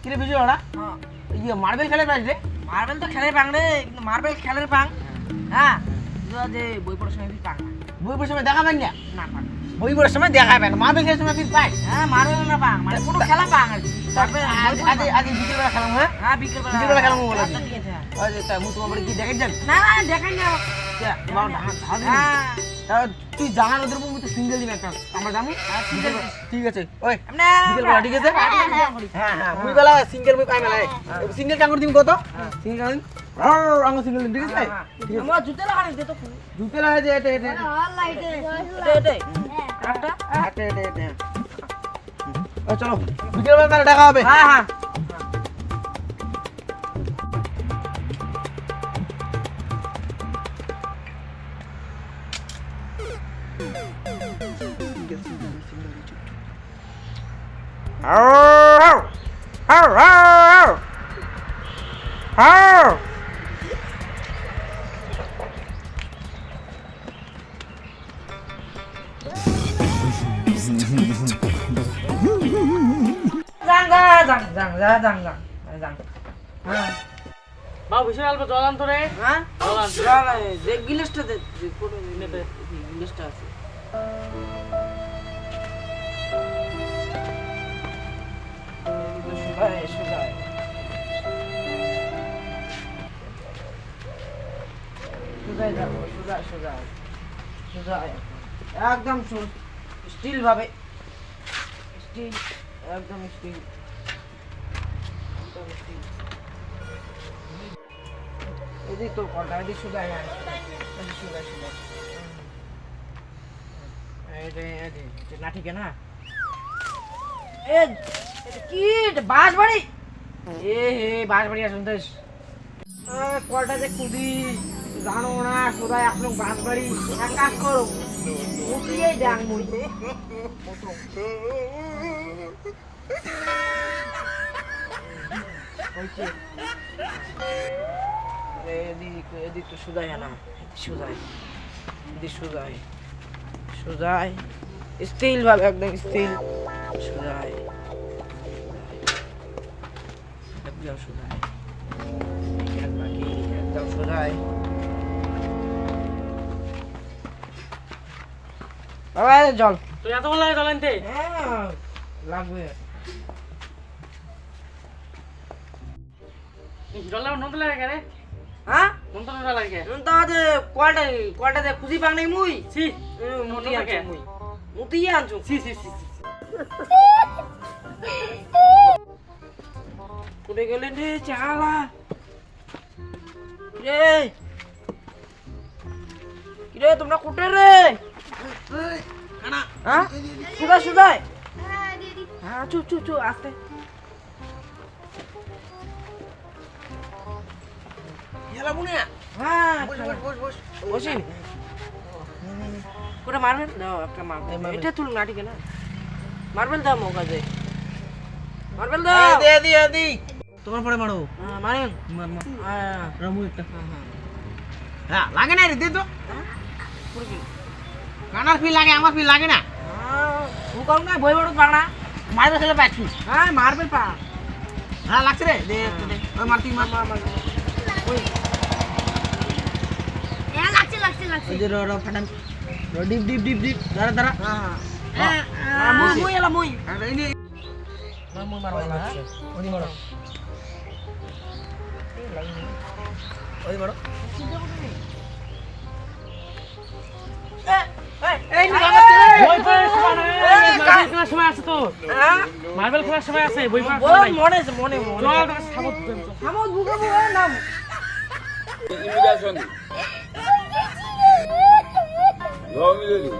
কিরে বিজয় ওরা ইয়ে মার্বেল খেলে পাস রে? মার্বেল তো খেলে পাং রে, কিন্তু মার্বেল খেলের পাং হ্যাঁ যে বই পড়ার সময় ফির পাং বই পড়ার সময় দেখা পাই না? না পাং। বই পড়ার সময় দেখা পাই না, মার্বেল খেলার সময় ফির পাই? হ্যাঁ মার্বেল না পাং, মানে কোনো খেলা পাং আর কি। তারপরে আজ বিকেলবেলা খেলাম, হ্যাঁ হ্যাঁ বিকেলবেলা বিকেলবেলা খেলাম বলে আচ্ছা, ঠিক আছে। ওই যে তা মুই তোমার কি দেখে যাবি? না না দেখাই না। হ্যাঁ তুই জানার ওদের মুই তো সিঙ্গেল দিবি একটা আমার জামু। ঠিক আছে ওই এমনে বিকেলবেলা ঠিক আছে? হ্যাঁ হ্যাঁ মুই বেলা সিঙ্গেল মুই পাই মেলা সিঙ্গেল কাঙ্গুর দিম কত? সিঙ্গেল কাঙ্গুর আঙ্গুর সিঙ্গেল দিম, ঠিক আছে? আমার জুতে লাগানি দে তো জুতে লাগা যে এটা এটা এটা একটা এটা এটা এটা চলো বিকেলবেলা তাহলে দেখা হবে। হ্যাঁ হ্যাঁ বাবু বিশাল অল্প জল আনতো রে। হ্যাঁ জল আনতো। যে গিলাসটা দে, যে কোটো নেবে গিলাসটা আছে। সুগায় যাবো, সুগায় একদম স্টিল ভাবে, স্টিল একদম স্টিল, এদিক তোর কলটা এদিক সুগায়, হ্যাঁ এদিক সুগায় না, ঠিক না এ কি বাস বাড়ি, এ হে বাস বাড়ি আসুন দেশ কলটা যে কুদি জানো না সোজা এখন বাস বাড়ি। এক কাজ করো উঠিয়ে ডাং মুই এদিক এদিক তো সোজাই না, সোজাই এদিক সোজাই সোজাই স্টিল ভাবে একদম স্টিল সোজাই একদম সোজাই একদম সোজাই। বাবা জল তুই এত বলে জল আনতে? হ্যাঁ লাগবে। জল লাগবে নতুন লাগে কে রে? হ্যাঁ নতুন লাগে। তাহলে কলটা খুঁজি পাং নাই মুই ছি মুতি আনছো মুই মুতি আনছো ছি ছি ছি কোটে গেলেন রে চালা রে কিরে তোমরা কোটে রে? হ্যাঁ সুদা সুদাই হ্যাঁ চু চু চু আস্তে খেলা বুনে হ্যাঁ বস বস বস বসি কোটা মারবেল দাও, একটা মারবেল এটা তুল না, ঠিক না মারবেল দাও মৌকা দে, মারবেল দাও দে দি দি তোমার পরে মারো। হ্যাঁ মারেন মার মার হ্যাঁ রামু একটা হ্যাঁ হ্যাঁ লাগে না রে দে তো পুরো কি কানার ফি লাগে আমার ফি লাগে না। ও কম না বই বড় পাংনা মারবে খেলে পাচ্ছি। হ্যাঁ মারবেল পা হ্যাঁ লাগছে রে দে দে ওই মারতি মার ওই ওই যে র ফাটান ডিপ ডিপ ডিপ ডিপ দাঁড়া দাঁড়া হ্যাঁ মুই মুই এলা মুই আর এই নে মুই মারবো না ওই মারো ওই মারো এই বই পড়ার সময় না, মার্বেল খেলার সময় আছে তো। মার্বেল খেলার সময় আছে, বই পড়ার সময় নাই। মনে মনে মনে জল তোকে সাবত দেন তো। আমার বুকে বুকে নাম Imigración. No, mire.